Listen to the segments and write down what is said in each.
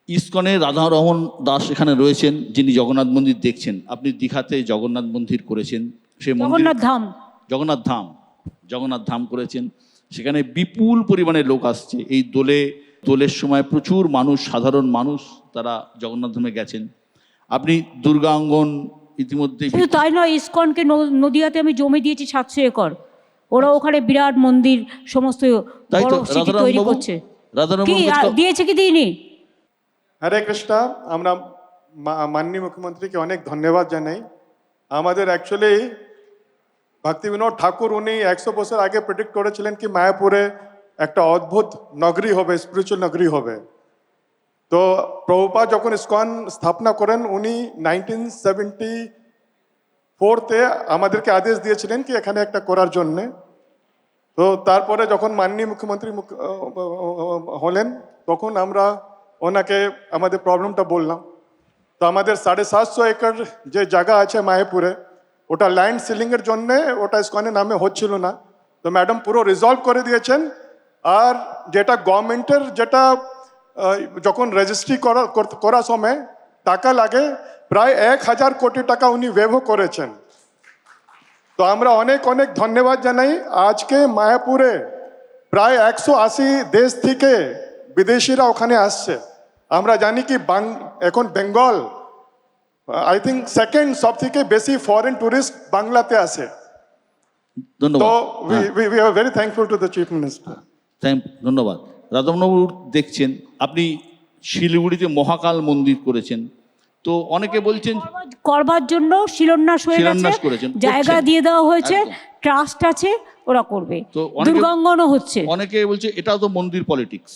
ইসকনের রাধারমণ দাস এখানে রয়েছেন, যিনি জগন্নাথ মন্দির দেখছেন। আপনি দীঘাতে জগন্নাথ মন্দির করেছেন, সেই জগন্নাথ ধাম, জগন্নাথ ধাম করেছেন। সেখানে বিপুল পরিমাণে লোক আসছে এই দোলের সময়। প্রচুর মানুষ, সাধারণ মানুষ, তারা জগন্নাথ ধামে গেছেন। আপনি দুর্গাঙ্গন ইতিমধ্যে। শুধু তাই নয়, ইসকনকে নদিয়াতে আমি জমি দিয়েছি 700 একর। ওরা ওখানে বিরাট মন্দির সমস্ত বড় সিটি তৈরি করছে। কি দিয়েছে কি দিইনি? হরে কৃষ্ণ। আমরা মাননীয় মুখ্যমন্ত্রীকে অনেক ধন্যবাদ জানাই। আমাদের অ্যাকচুয়ালি ভক্তি বিনোদ ঠাকুর উনি 100 বছর আগে প্রেডিক্ট করেছিলেন কি মায়াপুরে একটা অদ্ভুত নগরী হবে, স্পিরিচুয়াল নগরী হবে। তো প্রভুপাদ যখন ইসকন স্থাপনা করেন উনি 1974-তে আমাদেরকে আদেশ দিয়েছিলেন কি এখানে একটা করার জন্যে। তো তারপরে যখন মাননীয় মুখ্যমন্ত্রী হলেন তখন আমরা ওনাকে আমাদের প্রবলেমটা বললাম। তো আমাদের 750 একর যে জায়গা আছে মায়াপুরে, ওটা ল্যান্ড সিলিংয়ের জন্যে ওটা ইসকনের নামে হচ্ছিল না। তো ম্যাডাম পুরো রিজলভ করে দিয়েছেন। আর যেটা গভর্নমেন্টের যেটা যখন রেজিস্ট্রি করার সময় টাকা লাগে, প্রায় 1000 কোটি টাকা উনি ওয়েভও করেছেন। তো আমরা অনেক অনেক ধন্যবাদ জানাই। আজকে মায়াপুরে প্রায় 180 দেশ থেকে বিদেশিরা ওখানে আসছে। আমরা জানি কি এখন বেঙ্গল আই থিঙ্ক সেকেন্ড সব থেকে বেশি ফরেন টুরিস্ট বাংলাতে আসে। তো we are very thankful to the chief minister. ধন্যবাদ। রাধারমণবাবু দেখছেন, আপনি শিলিগুড়িতে মহাকাল মন্দির করেছেন। তো অনেকে বলছেন করবার জন্য শিলান্যাস হয়ে গেছে, জায়গা দিয়ে দেওয়া হয়েছে, ট্রাস্ট আছে, ওরা করবে। দুর্গাঙ্গনও হচ্ছে। অনেকে বলছে এটাও তো মন্দির পলিটিক্স।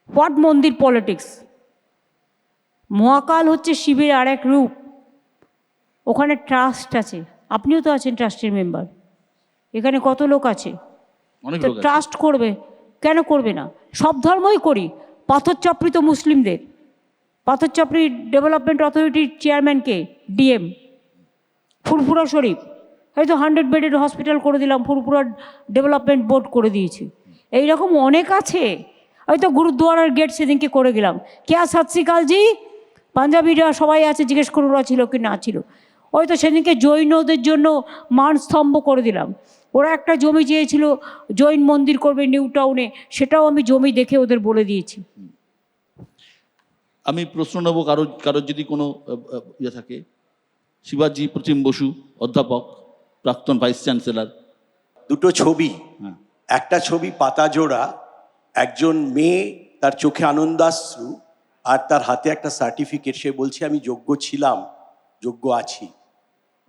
হোয়াট মন্দির পলিটিক্স? মহাকাল হচ্ছে শিবের আর এক রূপ। ওখানে ট্রাস্ট আছে, আপনিও তো আছেন ট্রাস্টের মেম্বার। এখানে কত লোক আছে, ট্রাস্ট করবে, কেন করবে না? সব ধর্মই করি। পাথরচাপড়ি তো মুসলিমদের। পাথরচাপড়ি ডেভেলপমেন্ট অথরিটির চেয়ারম্যানকে ডিএম ফুরফুরা শরীফ, হয়তো 100 বেডের হসপিটাল করে দিলাম, ফুরফুরা ডেভেলপমেন্ট বোর্ড করে দিয়েছি। এইরকম অনেক আছে। হয়তো গুরুদুয়ারার গেট সেদিনকে করে গেলাম। কেয়া সত শ্রী আকাল জি, পাঞ্জাবিরা সবাই আছে, জিজ্ঞেস করুন ওরা ছিল কি না ছিল। হয়তো সেদিনকে জৈনদের জন্য মানস্তম্ভ করে দিলাম। ওরা একটা জমি চেয়েছিল জৈন মন্দির করবে নিউ টাউনে, সেটাও আমি জমি দেখে ওদের বলে দিয়েছি। আমি প্রশ্ন নেব, কারোর যদি কোনো ইয়ে থাকে। শিবাজি প্রতিম বসু, অধ্যাপক, প্রাক্তন ভাইস চ্যান্সেলর। দুটো ছবি, একটা ছবি পাতা জোড়া, একজন মেয়ে, তার চোখে আনন্দাশ্রু, আর তার হাতে একটা সার্টিফিকেট। সে বলছে আমি যোগ্য ছিলাম, যোগ্য আছি।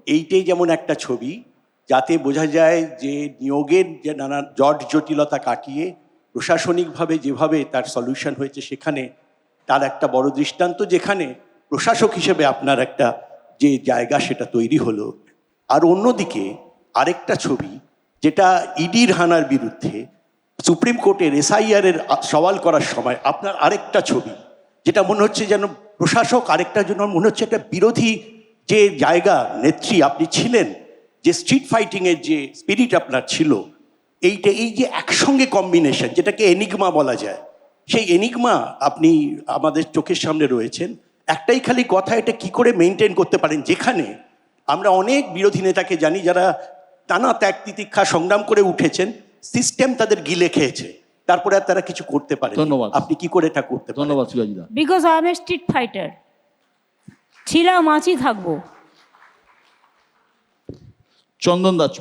এইটাই যেমন একটা ছবি, যাতে বোঝা যায় যে নিয়োগের যে নানা জট জটিলতা কাটিয়ে প্রশাসনিকভাবে যেভাবে তার সলিউশন হয়েছে, সেখানে তার একটা বড় দৃষ্টান্ত, যেখানে প্রশাসক হিসেবে আপনার একটা যে জায়গা সেটা তৈরি হলো। আর অন্যদিকে আরেকটা ছবি, যেটা ইডির হানার বিরুদ্ধে সুপ্রিম কোর্টের এসআইআরের সওয়াল করার সময় আপনার আরেকটা ছবি, যেটা মনে হচ্ছে যেন প্রশাসক, আরেকটা জন্য মনে হচ্ছে একটা বিরোধী যে জায়গা নেত্রী আপনি ছিলেন, যে স্ট্রিট ফাইটিংয়ের যে স্পিরিট আপনার ছিল, এই যে একসঙ্গে কম্বিনেশন, যেটাকে এনিগমা বলা যায়, সেই এনিগমা আপনি আমাদের চোখের সামনে রয়েছেন। একটাই খালি কথা, এটা কি করে মেনটেন করতে পারেন, যেখানে আমরা অনেক বিরোধী নেতাকে জানি যারা টানা ত্যাগ তিতিক্ষা সংগ্রাম করে উঠেছেন, সিস্টেম তাদের গিলে খেয়েছে, তারপরে আর তারা কিছু করতে পারে। ধন্যবাদ। আপনি কি করে এটা করতে পারেন? ধন্যবাদ শিবাজিদা। Because I am a street fighter, ছিলাম, আছি, থাকবো। চন্দন দাস,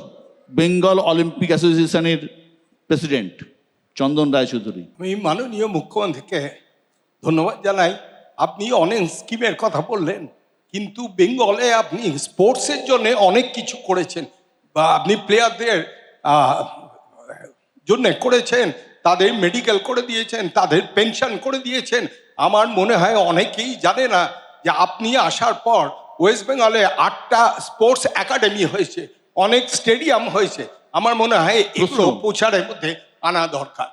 বেঙ্গল অলিম্পিক অ্যাসোসিয়েশনের প্রেসিডেন্ট চন্দন রায়চৌধুরী। আমি মাননীয় মুখ্যমন্ত্রীকে ধন্যবাদ জানাই। আপনি অনেক স্কিমের কথা বললেন, কিন্তু বেঙ্গলে আপনি স্পোর্টসের জন্য অনেক কিছু করেছেন, বা আপনি প্লেয়ারদের জন্য করেছেন, তাদের মেডিকেল করে দিয়েছেন, তাদের পেনশন করে দিয়েছেন। আমার মনে হয় অনেকেই জানে না যে আপনি আসার পর ওয়েস্ট বেঙ্গলে 8টা স্পোর্টস একাডেমি হয়েছে, অনেক স্টেডিয়াম হয়েছে। আমার মনে হয় এগুলো প্রচারের মধ্যে আনা দরকার।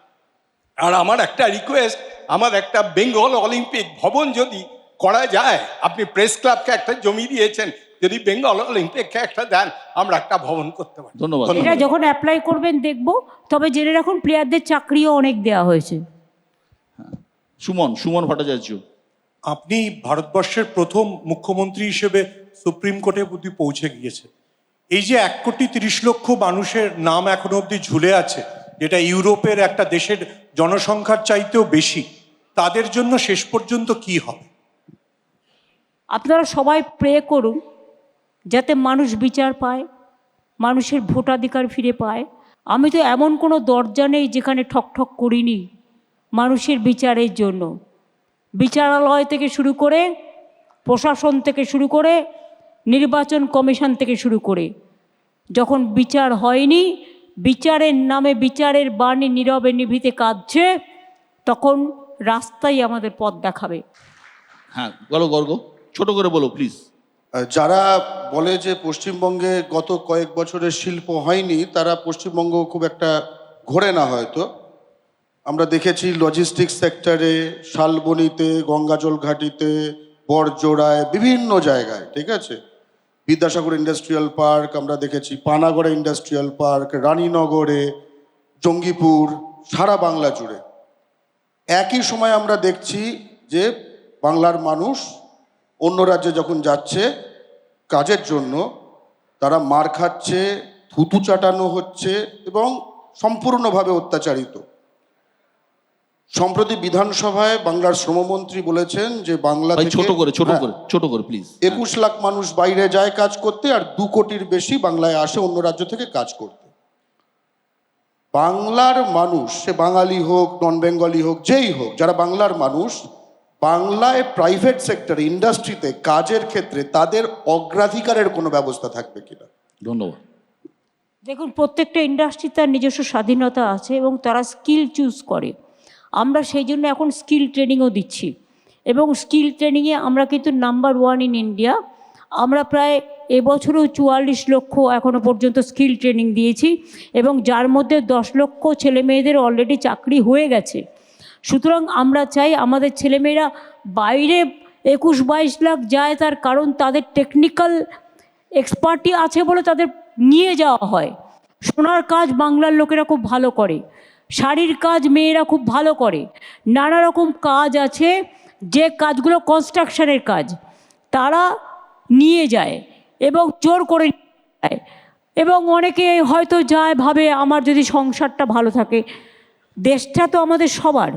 আর আমার একটা রিকোয়েস্ট, আমার একটা বেঙ্গল অলিম্পিক ভবন যদি করা যায়, আপনি প্রেস ক্লাবকে একটা জমি দিয়েছেন, যদি বেঙ্গল অলিম্পিককে একটা দেন, আমরা একটা ভবন করতে পারি। ধন্যবাদ। এটা যখন অ্যাপ্লাই করবেন দেখব। তবে জেনে রাখুন প্লেয়ারদের চাকরিও অনেক দেওয়া হয়েছে। সুমন ভট্টাচার্য। আপনি ভারতবর্ষের প্রথম মুখ্যমন্ত্রী হিসেবে সুপ্রিম কোর্টে অবধি পৌঁছে গিয়েছে। এই যে 1,30,00,000 মানুষের নাম এখনো অবধি ঝুলে আছে, যেটা ইউরোপের একটা দেশের জনসংখ্যার চাইতেও বেশি, তাদের জন্য শেষ পর্যন্ত কি হবে? আপনারা সবাই প্রে করুন যাতে মানুষ বিচার পায়, মানুষের ভোটাধিকার ফিরে পায়। আমি তো এমন কোনো দরজা নেই যেখানে ঠকঠক করিনি মানুষের বিচারের জন্য। বিচারালয় থেকে শুরু করে, প্রশাসন থেকে শুরু করে, নির্বাচন কমিশন থেকে শুরু করে, যখন বিচার হয়নি, বিচারের নামে বিচারের বাণী নীরবে নিভৃতে কাঁদছে, তখন রাস্তাই আমাদের পথ দেখাবে। হ্যাঁ, বলো গর্গ, ছোট করে বলো প্লিজ। যারা বলে যে পশ্চিমবঙ্গে গত কয়েক বছরের শিল্প হয়নি, তারা পশ্চিমবঙ্গ খুব একটা ঘোরে না হয়তো। আমরা দেখেছি লজিস্টিক্স সেক্টরে, শালবনীতে, গঙ্গাজল ঘাটিতে, বড়জোড়ায়, বিভিন্ন জায়গায়, ঠিক আছে, বিদ্যাসাগর ইন্ডাস্ট্রিয়াল পার্ক আমরা দেখেছি, পানাগড়ে ইন্ডাস্ট্রিয়াল পার্ক, রানীনগরে, জঙ্গিপুর, সারা বাংলা জুড়ে। একই সময় আমরা দেখছি যে বাংলার মানুষ অন্য রাজ্যে যখন যাচ্ছে কাজের জন্য, তারা মার খাচ্ছে, থুতু চাটানো হচ্ছে এবং সম্পূর্ণভাবে অত্যাচারিত। সম্প্রতি বিধানসভায় বাংলার শ্রমমন্ত্রী বলেছেন যে বাংলা থেকে ছোট করে প্লিজ। 21 লাখ মানুষ বাইরে যায় কাজ করতে, আর 2 কোটির বেশি বাংলায় আসে অন্য রাজ্য থেকে কাজ করতে। বাংলার মানুষ, সে বাঙালি হোক, নন বেঙ্গলি হোক, যেই হোক, যারা বাংলার মানুষ, বাংলায় প্রাইভেট সেক্টরে, ইন্ডাস্ট্রিতে কাজের ক্ষেত্রে তাদের অগ্রাধিকারের কোনো ব্যবস্থা থাকবে কিনা? ধন্যবাদ। দেখুন, প্রত্যেকটা ইন্ডাস্ট্রি তার নিজস্ব স্বাধীনতা আছে এবং তারা স্কিল চুজ করে। আমরা সেই জন্য এখন স্কিল ট্রেনিংও দিচ্ছি এবং স্কিল ট্রেনিংয়ে আমরা কিন্তু নাম্বার 1 ইন ইন্ডিয়া। আমরা প্রায় এবছরও 44 লক্ষ এখনও পর্যন্ত স্কিল ট্রেনিং দিয়েছি এবং যার মধ্যে 10 লক্ষ ছেলে মেয়েদের অলরেডি চাকরি হয়ে গেছে। সুতরাং আমরা চাই আমাদের ছেলেমেয়েরা বাইরে 21-22 লাখ যায়, তার কারণ তাদের টেকনিক্যাল এক্সপার্টি আছে বলে তাদের নিয়ে যাওয়া হয়। সোনার কাজ বাংলার লোকেরা খুব ভালো করে, শাড়ির কাজ মেয়েরা খুব ভালো করে, নানা রকম কাজ আছে যে কাজগুলো কনস্ট্রাকশনের কাজ, তারা নিয়ে যায় এবং জোর করে যায়। এবং অনেকে হয়তো যায়, ভাবে আমার যদি সংসারটা ভালো থাকে, দেশটা তো আমাদের সবার,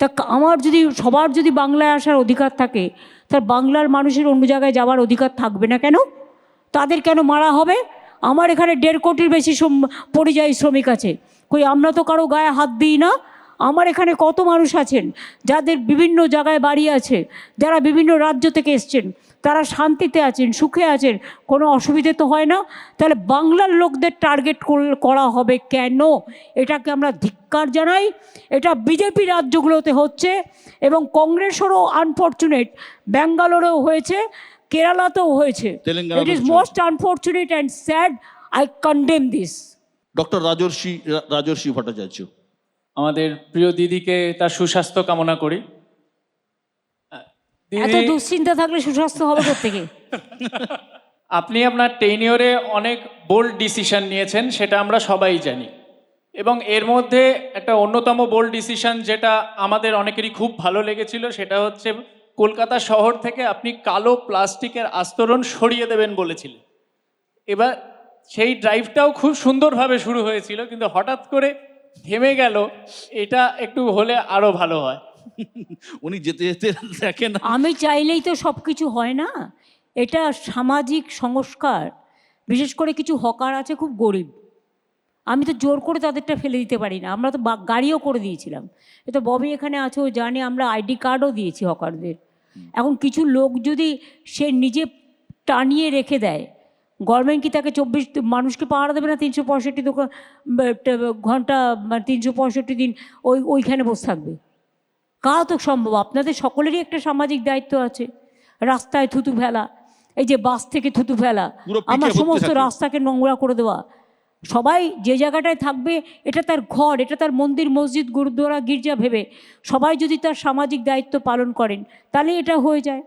তা আমার যদি সবার যদি বাংলায় আসার অধিকার থাকে, তার বাংলার মানুষের অন্য জায়গায় যাওয়ার অধিকার থাকবে না কেন? তাদের কেন মারা হবে? আমার এখানে 1.5 কোটির বেশি পরিযায়ী শ্রমিক আছে, কই আমরা তো কারো গায়ে হাত দিই না। আমার এখানে কত মানুষ আছেন যাদের বিভিন্ন জায়গায় বাড়ি আছে, যারা বিভিন্ন রাজ্য থেকে এসছেন, তারা শান্তিতে আছেন, সুখে আছেন, কোনো অসুবিধে তো হয় না। তাহলে বাংলার লোকদের টার্গেট করা হবে কেন? এটাকে আমরা ধিক্কার জানাই। এটা বিজেপি রাজ্যগুলোতে হচ্ছে এবং কংগ্রেসেরও আনফর্চুনেট, ব্যাঙ্গালোরেও হয়েছে, কেরালাতেও হয়েছে। It is most unfortunate and sad. I condemn this. Doctor Rajarshi Bhattacharya. আমাদের প্রিয় দিদিকে তার সুস্বাস্থ্য কামনা করি। এত দুশ্চিন্তা থাকলে সুস্বাস্থ্য হবে কোত্থেকে? আপনি আপনার টেনিওরে অনেক বোল্ড ডিসিশন নিয়েছেন, সেটা আমরা সবাই জানি, এবং এর মধ্যে একটা অন্যতম বোল্ড ডিসিশন যেটা আমাদের অনেকেরই খুব ভালো লেগেছিল, সেটা হচ্ছে কলকাতা শহর থেকে আপনি কালো প্লাস্টিকের আস্তরণ সরিয়ে দেবেন বলেছিলেন। এবার সেই ড্রাইভটাও খুব সুন্দরভাবে শুরু হয়েছিল, কিন্তু হঠাৎ করে থেমে গেল। এটা একটু হলে আরো ভালো হয়। উনি যেতে যেতে দেখেন, আমি চাইলেই তো সব কিছু হয় না। এটা সামাজিক সংস্কার। বিশেষ করে কিছু হকার আছে খুব গরিব, আমি তো জোর করে তাদেরটা ফেলে দিতে পারি না। আমরা তো গাড়িও করে দিয়েছিলাম, এ তো ববি এখানে আছে, ও জানে, আমরা আইডি কার্ডও দিয়েছি হকারদের। এখন কিছু লোক যদি সে নিজে টানিয়ে রেখে দেয়, গভর্নমেন্ট কি তাকে 24 মানুষকে পাহারা দেবে না? 365 ঘন্টা, 365 দিন ওইখানে বসে থাকবে? কারা তো সম্ভব? আপনাদের সকলেরই একটা সামাজিক দায়িত্ব আছে। রাস্তায় থুতু ফেলা, এই যে বাস থেকে থুতু ফেলা, আমার সমস্ত রাস্তাকে নোংরা করে দেওয়া। সবাই যে জায়গাটায় থাকবে এটা তার ঘর, এটা তার মন্দির, মসজিদ, গুরুদ্বারা, গির্জা ভেবে সবাই যদি তার সামাজিক দায়িত্ব পালন করেন, তাহলে এটা হয়ে যায়।